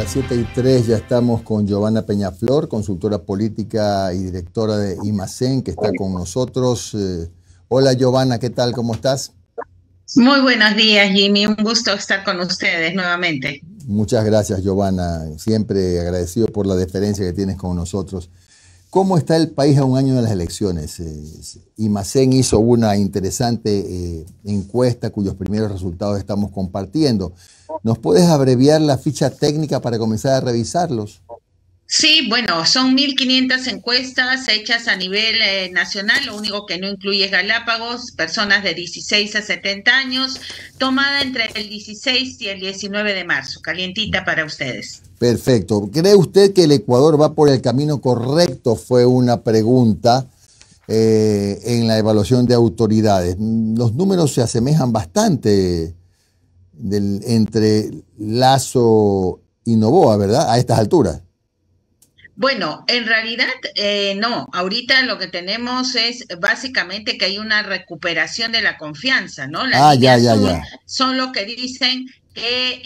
las 7:03 ya estamos con Giovanna Peñaflor, consultora política y directora de IMACEN, que está con nosotros. Hola Giovanna, ¿qué tal? ¿Cómo estás? Muy buenos días, Jimmy. Un gusto estar con ustedes nuevamente. Muchas gracias, Giovanna. Siempre agradecido por la deferencia que tienes con nosotros. ¿Cómo está el país a un año de las elecciones? IMACEN hizo una interesante encuesta cuyos primeros resultados estamos compartiendo. ¿Nos puedes abreviar la ficha técnica para comenzar a revisarlos? Sí, bueno, son 1.500 encuestas hechas a nivel nacional, lo único que no incluye es Galápagos, personas de 16 a 70 años, tomada entre el 16 y el 19 de marzo, calientita para ustedes. Perfecto. ¿Cree usted que el Ecuador va por el camino correcto? Fue una pregunta en la evaluación de autoridades. Los números se asemejan bastante entre Lasso y Noboa, ¿verdad? A estas alturas. Bueno, en realidad no, ahorita lo que tenemos es básicamente que hay una recuperación de la confianza, ¿no? La línea azul son los que dicen que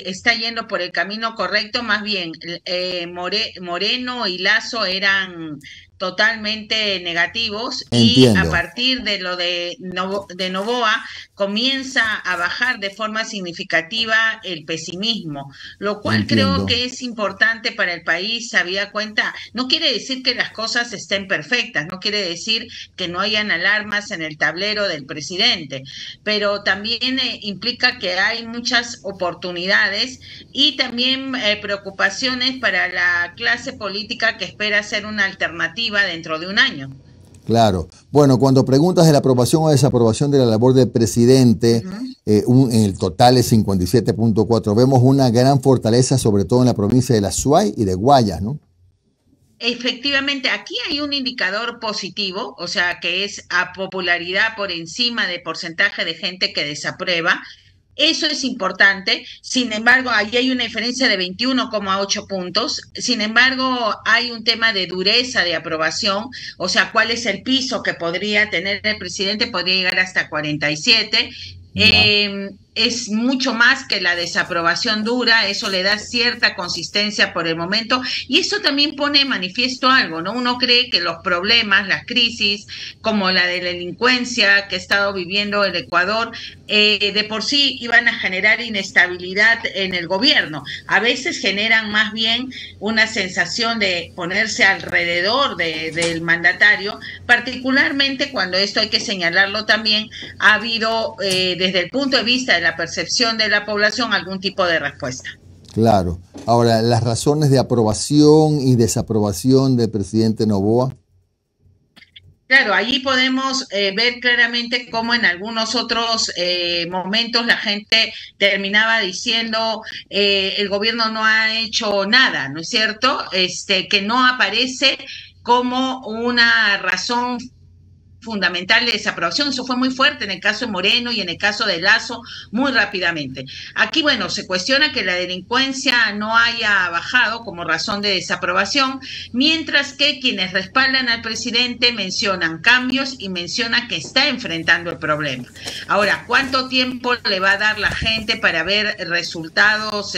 está yendo por el camino correcto, más bien Moreno y Lasso eran totalmente negativos. Entiendo. Y a partir de lo de Noboa comienza a bajar de forma significativa el pesimismo, lo cual Entiendo. creo que es importante para el país, habida cuenta. No quiere decir que las cosas estén perfectas, no quiere decir que no hayan alarmas en el tablero del presidente, pero también implica que hay muchas oportunidades y también preocupaciones para la clase política que espera ser una alternativa dentro de un año. Claro. Bueno, cuando preguntas de la aprobación o desaprobación de la labor del presidente, en el total es 57.4. Vemos una gran fortaleza, sobre todo en la provincia de la Suay y de Guayas, ¿no? Efectivamente, aquí hay un indicador positivo, o sea, que es a popularidad por encima de porcentaje de gente que desaprueba. Eso es importante. Sin embargo, ahí hay una diferencia de 21,8 puntos. Sin embargo, hay un tema de dureza de aprobación, o sea, cuál es el piso que podría tener el presidente, podría llegar hasta 47. Es mucho más que la desaprobación dura, eso le da cierta consistencia por el momento, y eso también pone de manifiesto algo, ¿no? Uno cree que los problemas, las crisis, como la de la delincuencia que ha estado viviendo el Ecuador, de por sí iban a generar inestabilidad en el gobierno. A veces generan más bien una sensación de ponerse alrededor del mandatario, particularmente cuando esto hay que señalarlo también, ha habido desde el punto de vista de la percepción de la población algún tipo de respuesta. Claro. Ahora, las razones de aprobación y desaprobación del presidente Noboa. Claro, allí podemos ver claramente cómo en algunos otros momentos la gente terminaba diciendo el gobierno no ha hecho nada, ¿no es cierto? Que no aparece como una razón fundamental de desaprobación. Eso fue muy fuerte en el caso de Moreno y en el caso de Lasso muy rápidamente. Aquí, bueno, se cuestiona que la delincuencia no haya bajado como razón de desaprobación, mientras que quienes respaldan al presidente mencionan cambios y mencionan que está enfrentando el problema. Ahora, ¿cuánto tiempo le va a dar la gente para ver resultados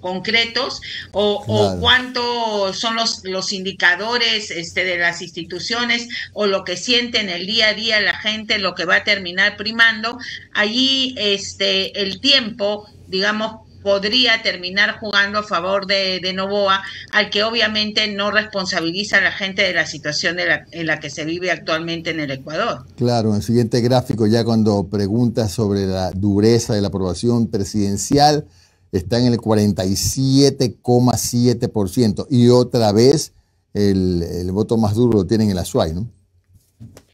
concretos o cuántos son los indicadores de las instituciones o lo que sienten el día a día la gente, lo que va a terminar primando? Allí el tiempo, digamos, podría terminar jugando a favor de Noboa, al que obviamente no responsabiliza a la gente de la situación en la que se vive actualmente en el Ecuador. Claro, en el siguiente gráfico, ya cuando preguntas sobre la dureza de la aprobación presidencial, está en el 47,7%. Y otra vez el voto más duro lo tienen en la Suay, ¿no?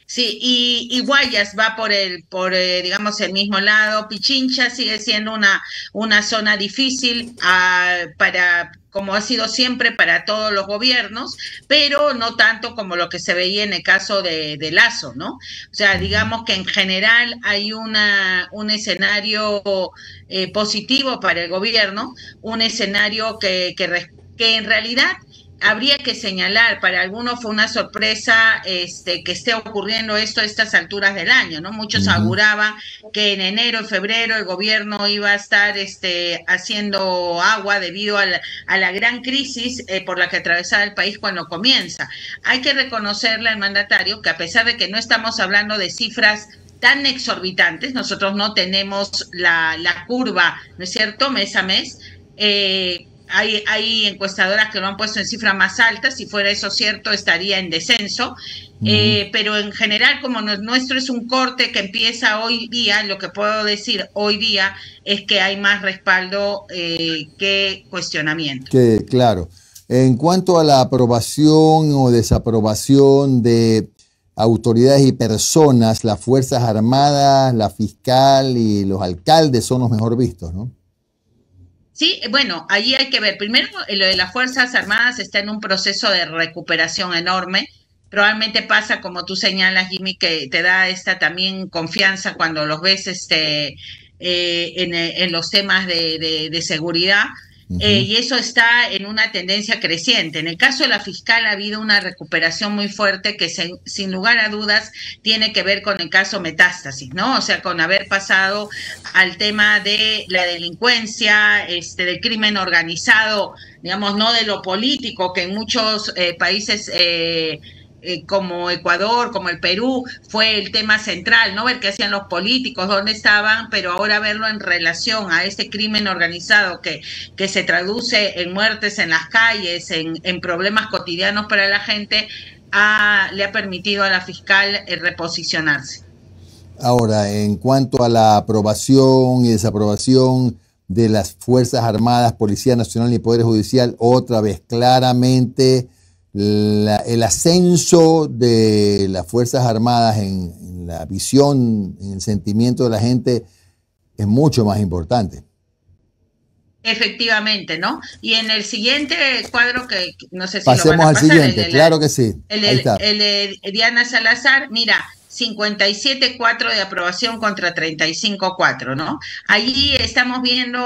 Sí, y Guayas va por digamos, el mismo lado. Pichincha sigue siendo una zona difícil como ha sido siempre para todos los gobiernos, pero no tanto como lo que se veía en el caso de Lasso, ¿no? O sea, digamos que en general hay un escenario positivo para el gobierno, un escenario que en realidad habría que señalar, para algunos fue una sorpresa que esté ocurriendo esto a estas alturas del año, ¿no? Muchos auguraban que en enero, en febrero, el gobierno iba a estar haciendo agua debido a la gran crisis por la que atravesaba el país cuando comienza. Hay que reconocerle al mandatario que, a pesar de que no estamos hablando de cifras tan exorbitantes, nosotros no tenemos la curva, ¿no es cierto?, mes a mes. Hay encuestadoras que lo han puesto en cifras más altas. Si fuera eso cierto, estaría en descenso. Pero en general, como nuestro es un corte que empieza hoy día, lo que puedo decir hoy día es que hay más respaldo que cuestionamiento. Que, claro. En cuanto a la aprobación o desaprobación de autoridades y personas, las Fuerzas Armadas, la fiscal y los alcaldes son los mejor vistos, ¿no? Sí, bueno, allí hay que ver. Primero, lo de las Fuerzas Armadas está en un proceso de recuperación enorme. Probablemente pasa, como tú señalas, Jimmy, que te da esta también confianza cuando los ves en los temas de seguridad. Y eso está en una tendencia creciente. En el caso de la fiscal ha habido una recuperación muy fuerte que sin lugar a dudas tiene que ver con el caso Metástasis, ¿no? O sea, con haber pasado al tema de la delincuencia, del crimen organizado, digamos, no de lo político, que en muchos países como Ecuador, como el Perú, fue el tema central, ¿no? Ver qué hacían los políticos, dónde estaban, pero ahora verlo en relación a este crimen organizado que se traduce en muertes en las calles, en problemas cotidianos para la gente, le ha permitido a la fiscal reposicionarse. Ahora, en cuanto a la aprobación y desaprobación de las Fuerzas Armadas, Policía Nacional y Poder Judicial, otra vez claramente el ascenso de las Fuerzas Armadas en la visión, en el sentimiento de la gente es mucho más importante. Efectivamente, ¿no? Y en el siguiente cuadro, que no sé si pasemos lo van a pasar, al siguiente, claro que sí. El de Diana Salazar, mira, 57-4 de aprobación contra 35-4, ¿no? Allí estamos viendo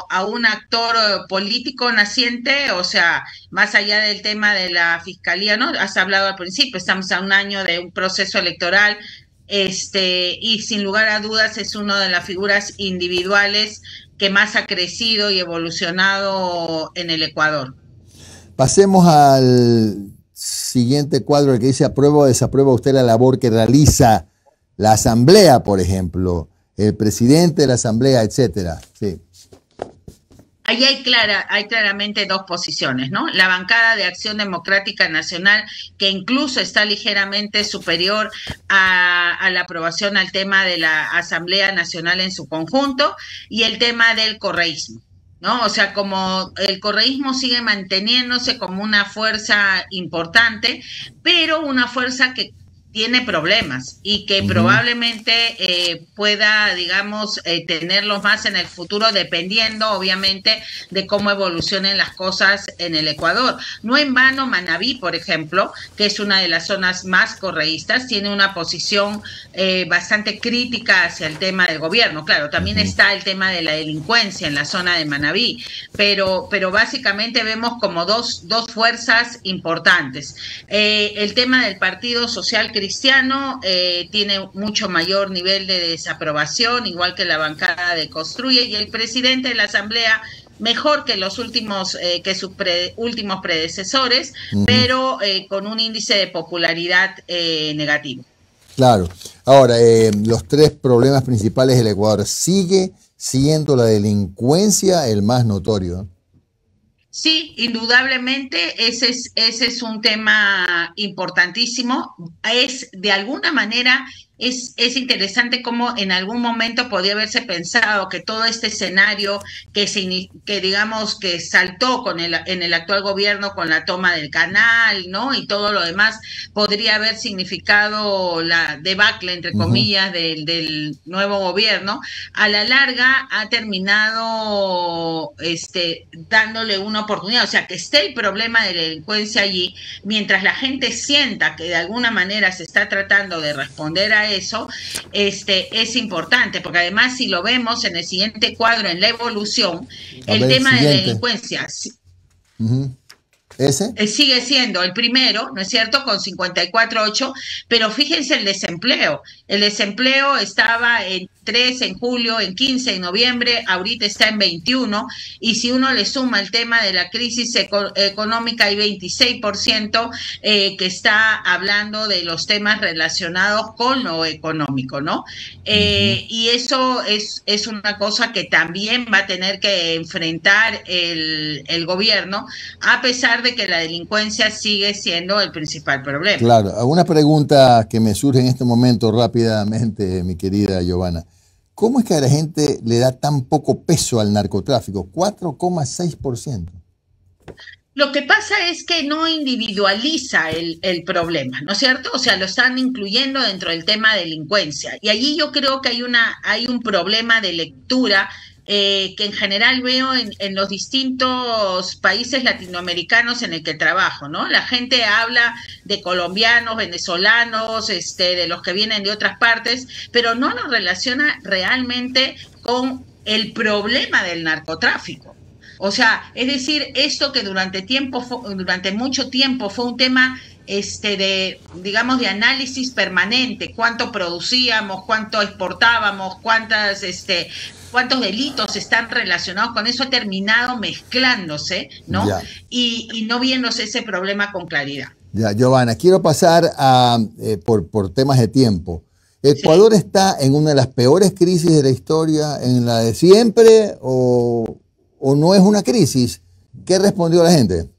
a un actor político naciente, o sea, más allá del tema de la fiscalía, ¿no? Has hablado al principio, estamos a un año de un proceso electoral, y sin lugar a dudas es una de las figuras individuales que más ha crecido y evolucionado en el Ecuador. Pasemos al siguiente cuadro, el que dice aprueba o desaprueba usted la labor que realiza la Asamblea, por ejemplo, el presidente de la Asamblea, etcétera. Sí. Ahí hay claramente dos posiciones, ¿no? La bancada de Acción Democrática Nacional, que incluso está ligeramente superior a la aprobación al tema de la Asamblea Nacional en su conjunto, y el tema del correísmo, ¿no? O sea, como el correísmo sigue manteniéndose como una fuerza importante, pero una fuerza que tiene problemas y que probablemente pueda, digamos, tenerlos más en el futuro, dependiendo, obviamente, de cómo evolucionen las cosas en el Ecuador. No en vano, Manabí, por ejemplo, que es una de las zonas más correístas, tiene una posición bastante crítica hacia el tema del gobierno. Claro, también está el tema de la delincuencia en la zona de Manabí, pero básicamente vemos como dos fuerzas importantes. El tema del Partido Social Cristiano tiene mucho mayor nivel de desaprobación, igual que la bancada de Construye, y el presidente de la Asamblea mejor que los últimos, que sus últimos predecesores, pero con un índice de popularidad negativo. Claro. Ahora, los tres problemas principales del Ecuador, sigue siendo la delincuencia el más notorio. Sí, indudablemente ese es un tema importantísimo. Es de alguna manera es interesante cómo en algún momento podía haberse pensado que todo este escenario que digamos que saltó en el actual gobierno con la toma del canal, ¿no? Y todo lo demás podría haber significado la debacle, entre comillas, del nuevo gobierno. A la larga ha terminado dándole una oportunidad, o sea, que esté el problema de la delincuencia allí, mientras la gente sienta que de alguna manera se está tratando de responder a eso, es importante, porque además si lo vemos en el siguiente cuadro, en la evolución, el tema de la delincuencia. ¿Ese? Sigue siendo el primero, ¿no es cierto?, con 54,8, pero fíjense el desempleo. El desempleo estaba en 3 en julio, en 15 en noviembre, ahorita está en 21, y si uno le suma el tema de la crisis económica, hay 26% que está hablando de los temas relacionados con lo económico, ¿no? Y eso es una cosa que también va a tener que enfrentar el gobierno, a pesar de que la delincuencia sigue siendo el principal problema. Claro, una pregunta que me surge en este momento rápidamente, mi querida Giovanna. ¿Cómo es que a la gente le da tan poco peso al narcotráfico? 4,6%. Lo que pasa es que no individualiza el problema, ¿no es cierto? O sea, lo están incluyendo dentro del tema de delincuencia. Y allí yo creo que hay un problema de lectura que en general veo en los distintos países latinoamericanos en el que trabajo, ¿no? La gente habla de colombianos, venezolanos, de los que vienen de otras partes, pero no lo relaciona realmente con el problema del narcotráfico. O sea, es decir, esto que durante mucho tiempo fue un tema digamos, de análisis permanente, cuánto producíamos, cuánto exportábamos, cuántos delitos están relacionados con eso, ha terminado mezclándose, ¿no? Y no viéndose ese problema con claridad. Ya, Giovanna, quiero pasar por temas de tiempo. ¿Ecuador está en una de las peores crisis de la historia, en la de siempre, o no es una crisis? ¿Qué respondió la gente?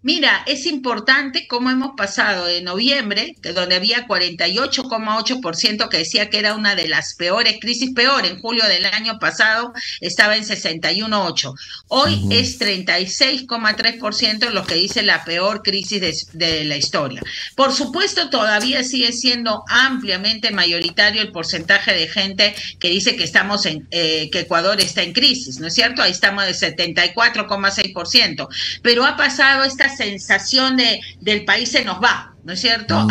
Mira, es importante cómo hemos pasado de noviembre, donde había 48,8% que decía que era una de las peores crisis, peor, en julio del año pasado estaba en 61,8%. Hoy es 36,3% lo que dice la peor crisis de la historia. Por supuesto, todavía sigue siendo ampliamente mayoritario el porcentaje de gente que dice que que Ecuador está en crisis, ¿no es cierto? Ahí estamos de 74,6%, pero ha pasado esta sensación del país se nos va, ¿no es cierto?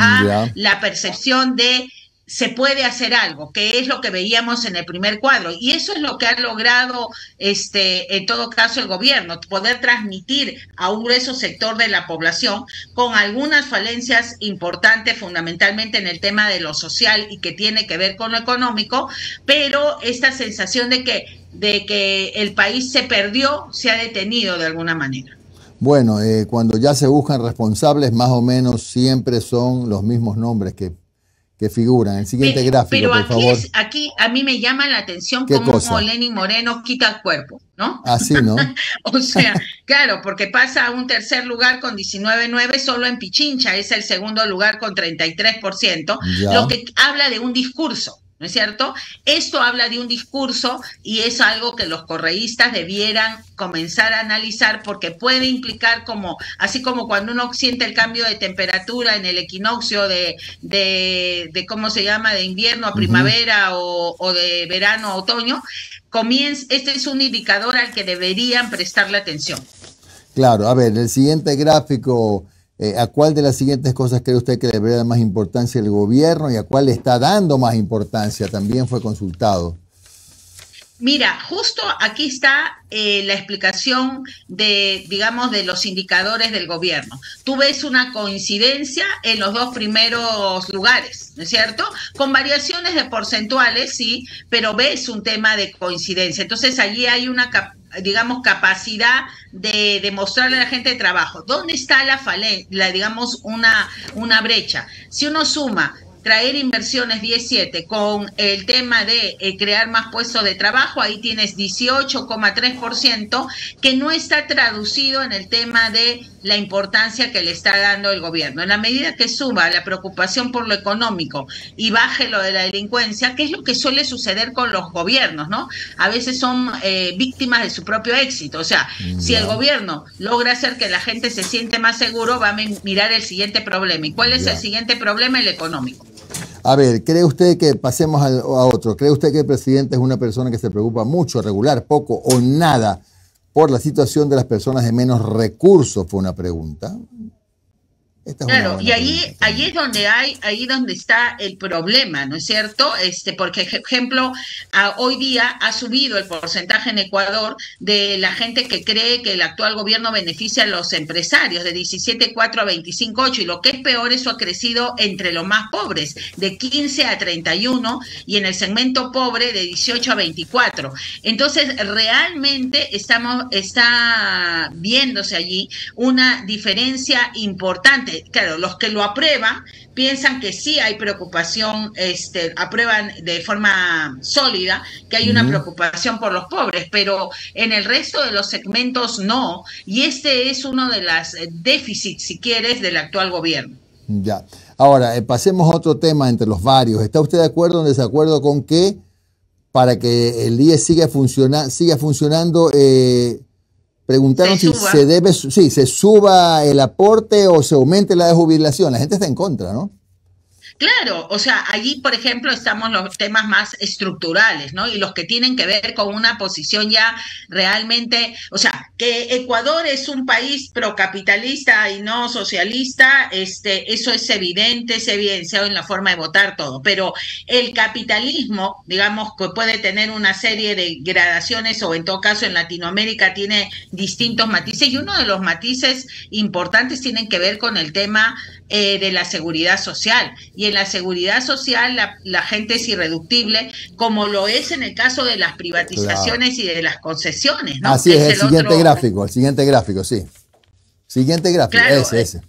La percepción de se puede hacer algo, que es lo que veíamos en el primer cuadro, y eso es lo que ha logrado en todo caso el gobierno, poder transmitir a un grueso sector de la población, con algunas falencias importantes, fundamentalmente en el tema de lo social y que tiene que ver con lo económico, pero esta sensación de que el país se perdió, se ha detenido de alguna manera. Bueno, cuando ya se buscan responsables, más o menos siempre son los mismos nombres que figuran. El siguiente gráfico, por favor. Aquí a mí me llama la atención cómo Lenín Moreno quita el cuerpo, ¿no? Así, ¿no? O sea, claro, porque pasa a un tercer lugar con 19,9, solo en Pichincha es el segundo lugar con 33%, lo que habla de un discurso, ¿no es cierto? Esto habla de un discurso y es algo que los correístas debieran comenzar a analizar, porque puede implicar así como cuando uno siente el cambio de temperatura en el equinoccio de ¿cómo se llama?, de invierno a primavera o de verano a otoño, este es un indicador al que deberían prestarle atención. Claro, a ver, el siguiente gráfico, ¿a cuál de las siguientes cosas cree usted que le debería dar más importancia el gobierno y a cuál le está dando más importancia? También fue consultado. Mira, justo aquí está la explicación digamos, de los indicadores del gobierno. Tú ves una coincidencia en los dos primeros lugares, ¿no es cierto? Con variaciones de porcentuales, sí, pero ves un tema de coincidencia. Entonces, allí hay una digamos, capacidad de demostrarle a la gente de trabajo. ¿Dónde está digamos, una brecha? Si uno suma traer inversiones 17 con el tema de crear más puestos de trabajo, ahí tienes 18,3% que no está traducido en el tema de la importancia que le está dando el gobierno. En la medida que suba la preocupación por lo económico y baje lo de la delincuencia, que es lo que suele suceder con los gobiernos, ¿no? A veces son víctimas de su propio éxito. O sea, si el gobierno logra hacer que la gente se siente más seguro, va a mirar el siguiente problema. ¿Y cuál es el siguiente problema? El económico. A ver, ¿cree usted que pasemos a otro? ¿Cree usted que el presidente es una persona que se preocupa mucho, regular, poco o nada por la situación de las personas de menos recursos? Fue una pregunta. Esta es una Claro, y buena ahí, pregunta ahí también. es donde ahí donde está el problema, ¿no es cierto? Porque, ejemplo, hoy día ha subido el porcentaje en Ecuador de la gente que cree que el actual gobierno beneficia a los empresarios, de 17,4 a 25,8, y lo que es peor, eso ha crecido entre los más pobres, de 15 a 31, y en el segmento pobre de 18 a 24. Entonces, realmente está viéndose allí una diferencia importante. Claro, los que lo aprueban piensan que sí hay preocupación, aprueban de forma sólida que hay una Ujú. preocupación por los pobres, pero en el resto de los segmentos no, y este es uno de los déficits, si quieres, del actual gobierno. Ya. Ahora, pasemos a otro tema entre los varios. ¿Está usted de acuerdo o en desacuerdo con que para que el IES siga funcionando, Se preguntaron si suba. se suba el aporte o se aumente la de jubilación? La gente está en contra, ¿no? Claro, o sea, allí, por ejemplo, estamos los temas más estructurales, ¿no? Y los que tienen que ver con una posición ya realmente, o sea, que Ecuador es un país procapitalista y no socialista, eso es evidente, se ha evidenciado en la forma de votar todo, pero el capitalismo, digamos, que puede tener una serie de gradaciones, o en todo caso en Latinoamérica tiene distintos matices, y uno de los matices importantes tienen que ver con el tema de la seguridad social. Y en la seguridad social la gente es irreductible, como lo es en el caso de las Claro. privatizaciones y de las concesiones, ¿no? Así Que es, es el el siguiente gráfico, sí. Siguiente gráfico, claro, ese.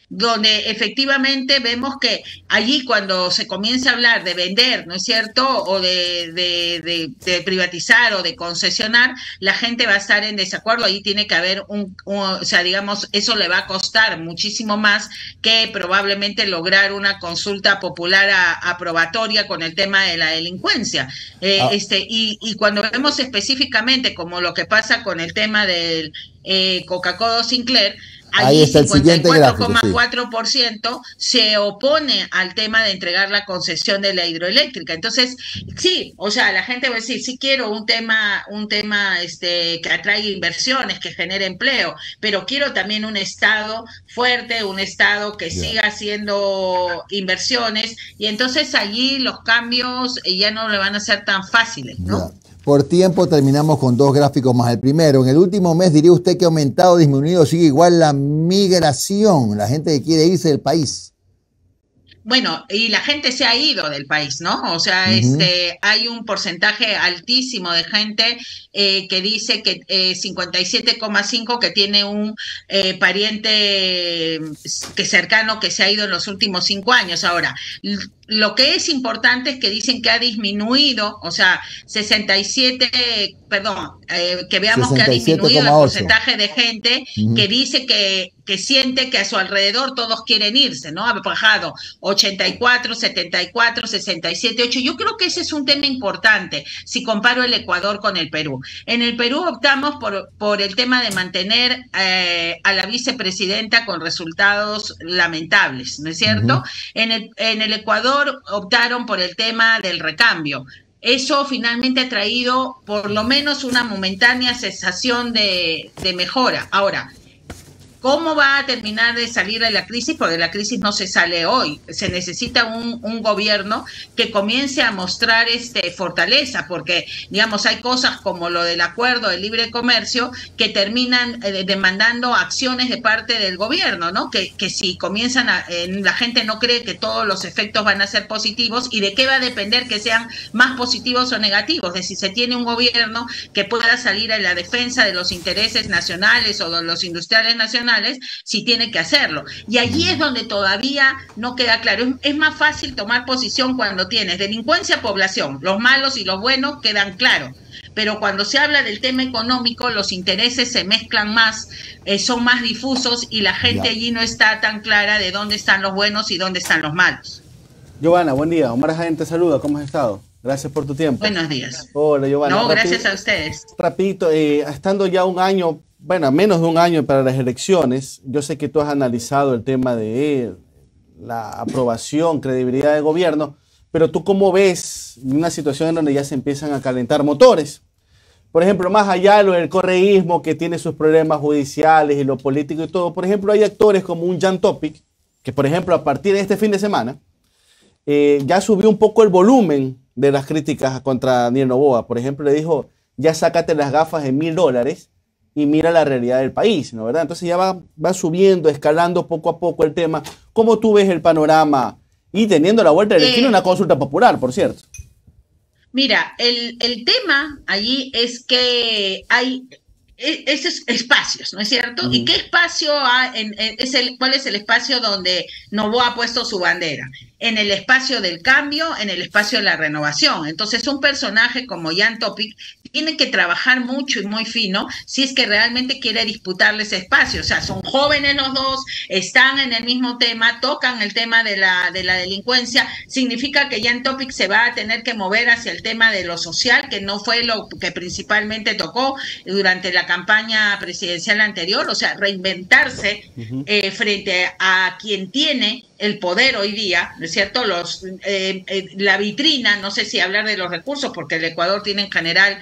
donde efectivamente vemos que allí cuando se comienza a hablar de vender, ¿no es cierto? O de privatizar o de concesionar, la gente va a estar en desacuerdo. Ahí tiene que haber o sea, digamos, eso le va a costar muchísimo más que probablemente lograr una consulta popular aprobatoria con el tema de la delincuencia. Ah, Y cuando vemos específicamente como lo que pasa con el tema del Coca-Cola Sinclair, ahí allí está el siguiente gráfico, sí. 54,4% se opone al tema de entregar la concesión de la hidroeléctrica. Entonces, sí, o sea, la gente va a decir, sí quiero un tema que atraiga inversiones, que genere empleo, pero quiero también un Estado fuerte, un Estado que Ya. siga haciendo inversiones, y entonces allí los cambios ya no le van a ser tan fáciles, Ya. ¿no? Por tiempo terminamos con dos gráficos más. El primero, en el último mes diría usted que ha aumentado o disminuido, sigue igual la migración, la gente que quiere irse del país. Bueno, y la gente se ha ido del país, ¿no? O sea, Ujú. hay un porcentaje altísimo de gente que dice que 57,5 que tiene un pariente que cercano que se ha ido en los últimos 5 años. Ahora, lo que es importante es que dicen que ha disminuido, o sea, 67, perdón, que veamos que ha Sesenta y siete disminuido el coma ocho. porcentaje de gente que Ujú. dice que siente que a su alrededor todos quieren irse, ¿no? Ha bajado 84, 74, 67, 8. Yo creo que ese es un tema importante si comparo el Ecuador con el Perú. En el Perú optamos por el tema de mantener a la vicepresidenta con resultados lamentables, ¿no es cierto? Ujú. En el Ecuador optaron por el tema del recambio. Eso finalmente ha traído por lo menos una momentánea sensación de mejora. Ahora, ¿cómo va a terminar de salir de la crisis? Porque la crisis no se sale hoy. Se necesita un gobierno que comience a mostrar fortaleza, porque, digamos, hay cosas como lo del acuerdo de libre comercio que terminan demandando acciones de parte del gobierno, ¿no? Que si comienzan la gente no cree que todos los efectos van a ser positivos, y de qué va a depender que sean más positivos o negativos, de si se tiene un gobierno que pueda salir a la defensa de los intereses nacionales o de los industriales nacionales, si tiene que hacerlo. Y allí es donde todavía no queda claro. Es más fácil tomar posición cuando tienes delincuencia, población, los malos y los buenos quedan claros. Pero cuando se habla del tema económico, los intereses se mezclan más, son más difusos, y la gente Ya. allí no está tan clara de dónde están los buenos y dónde están los malos. Giovanna, buen día. Omar Jaén te saluda. ¿Cómo has estado? Gracias por tu tiempo. Buenos días. Hola, Giovanna. No, gracias a ustedes. Rapidito, estando ya un año, bueno, menos de un año para las elecciones, yo sé que tú has analizado el tema de la aprobación, credibilidad del gobierno, pero tú cómo ves una situación en donde ya se empiezan a calentar motores. Por ejemplo, más allá de lo del correísmo que tiene sus problemas judiciales y lo político y todo, por ejemplo, hay actores como un Jan Topic que por ejemplo a partir de este fin de semana ya subió un poco el volumen de las críticas contra Daniel Noboa. Por ejemplo, le dijo, ya sácate las gafas de $1000 y mira la realidad del país, ¿no? ¿Verdad? Entonces ya va subiendo, escalando poco a poco el tema. ¿Cómo tú ves el panorama? Y teniendo la vuelta del destino una consulta popular, por cierto. Mira, el tema allí es que hay esos espacios, ¿no es cierto? ¿Y qué espacio cuál es el espacio donde Noboa ha puesto su bandera? En el espacio del cambio, en el espacio de la renovación. Entonces, un personaje como Jan Topic tiene que trabajar mucho y muy fino si es que realmente quiere disputarle ese espacio. O sea, son jóvenes los dos, están en el mismo tema, tocan el tema de la delincuencia. Significa que Jan Topic se va a tener que mover hacia el tema de lo social, que no fue lo que principalmente tocó durante la campaña presidencial anterior. O sea, reinventarse frente a quien tiene el poder hoy día, ¿no es cierto? La vitrina, no sé si hablar de los recursos, porque el Ecuador tiene en general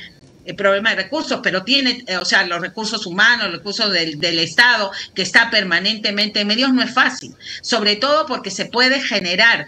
problema de recursos, pero tiene, o sea, los recursos humanos, los recursos del Estado, que está permanentemente en medios, no es fácil, sobre todo porque se puede generar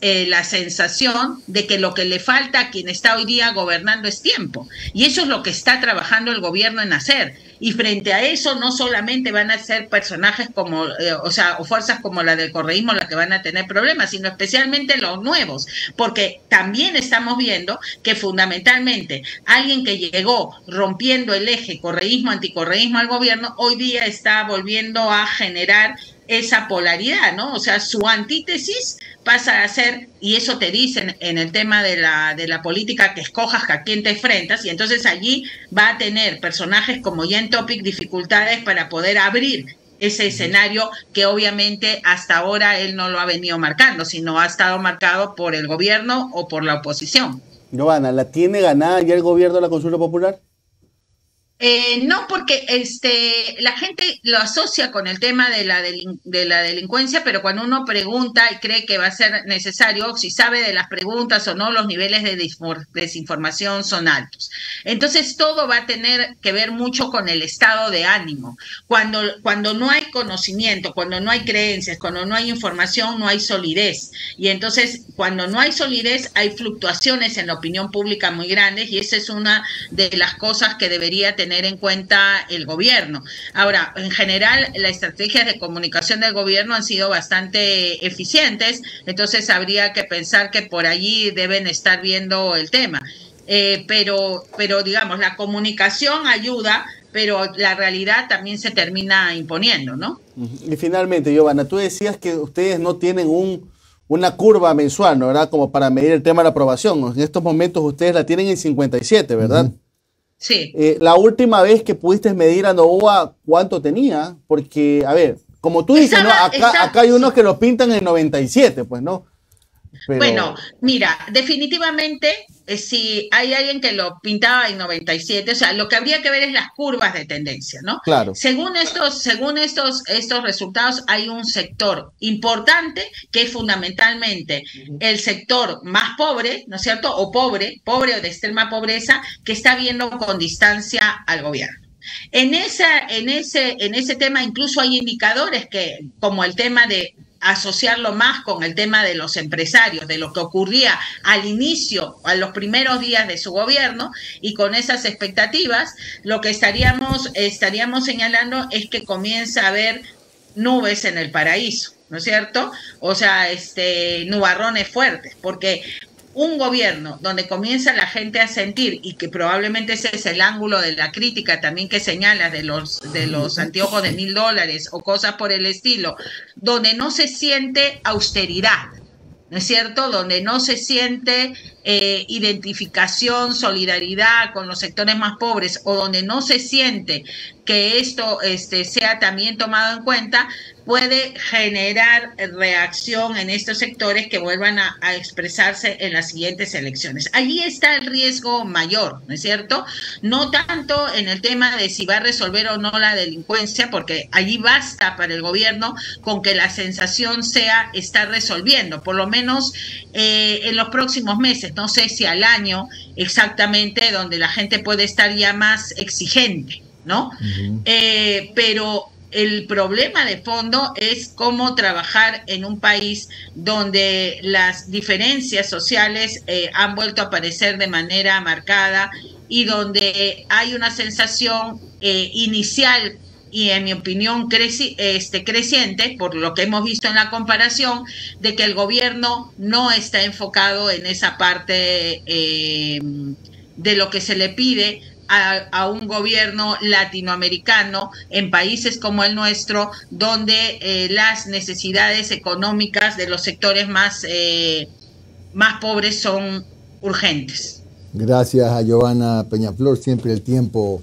la sensación de que lo que le falta a quien está hoy día gobernando es tiempo, y eso es lo que está trabajando el gobierno en hacer. Y frente a eso no solamente van a ser personajes como, o fuerzas como la del correísmo las que van a tener problemas, sino especialmente los nuevos, porque también estamos viendo que fundamentalmente alguien que llegó rompiendo el eje correísmo-anticorreísmo al gobierno, hoy día está volviendo a generar esa polaridad, ¿no? O sea, su antítesis pasa a ser, y eso te dicen en el tema de la política, que escojas a quién te enfrentas, y entonces allí va a tener personajes como Jan Topic dificultades para poder abrir ese escenario que obviamente hasta ahora él no lo ha venido marcando, sino ha estado marcado por el gobierno o por la oposición. Johanna, ¿la tiene ganada ya el gobierno de la consulta popular? No, porque la gente lo asocia con el tema de la delincuencia, pero cuando uno pregunta y cree que va a ser necesario, si sabe de las preguntas o no, los niveles de desinformación son altos. Entonces, todo va a tener que ver mucho con el estado de ánimo. Cuando no hay conocimiento, cuando no hay creencias, cuando no hay información, no hay solidez. Y entonces, cuando no hay solidez, hay fluctuaciones en la opinión pública muy grandes, y esa es una de las cosas que debería tener en cuenta el gobierno. Ahora, en general, las estrategias de comunicación del gobierno han sido bastante eficientes, entonces habría que pensar que por allí deben estar viendo el tema. Pero digamos, la comunicación ayuda, pero la realidad también se termina imponiendo, ¿no? Y finalmente, Johanna, tú decías que ustedes no tienen una curva mensual, ¿no? ¿Verdad? Como para medir el tema de la aprobación. En estos momentos ustedes la tienen en 57, ¿verdad? Sí. La última vez que pudiste medir a Noboa, ¿cuánto tenía? Porque, a ver, como tú dices, ¿no? Acá hay unos que lo pintan en 97, pues, ¿no? Pero... Bueno, mira, definitivamente, si hay alguien que lo pintaba en 97, o sea, lo que habría que ver es las curvas de tendencia, ¿no? Claro. Según estos resultados, hay un sector importante que es fundamentalmente el sector más pobre, ¿no es cierto? O pobre o de extrema pobreza, que está viendo con distancia al gobierno. En ese tema incluso hay indicadores que, como el tema de asociarlo más con el tema de los empresarios, de lo que ocurría al inicio, a los primeros días de su gobierno, y con esas expectativas, lo que estaríamos señalando es que comienza a haber nubes en el paraíso, ¿no es cierto? O sea, nubarrones fuertes, porque un gobierno donde comienza la gente a sentir, y que probablemente ese es el ángulo de la crítica también que señalas de los anteojos de $1000 o cosas por el estilo, donde no se siente austeridad, ¿no es cierto? Donde no se siente identificación, solidaridad con los sectores más pobres, o donde no se siente que esto sea también tomado en cuenta, puede generar reacción en estos sectores que vuelvan a expresarse en las siguientes elecciones. Allí está el riesgo mayor, ¿no es cierto? No tanto en el tema de si va a resolver o no la delincuencia, porque allí basta para el gobierno con que la sensación sea estar resolviendo, por lo menos en los próximos meses, no sé si al año exactamente, donde la gente puede estar ya más exigente, ¿no? Pero el problema de fondo es cómo trabajar en un país donde las diferencias sociales han vuelto a aparecer de manera marcada y donde hay una sensación inicial y en mi opinión creciente, por lo que hemos visto en la comparación, de que el gobierno no está enfocado en esa parte de lo que se le pide a un gobierno latinoamericano en países como el nuestro, donde las necesidades económicas de los sectores más pobres son urgentes. Gracias a Giovanna Peñaflor, siempre el tiempo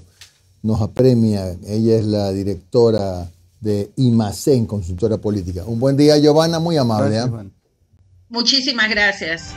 nos apremia. Ella es la directora de IMACEN, consultora política. Un buen día, Giovanna, muy amable. Gracias, Muchísimas gracias.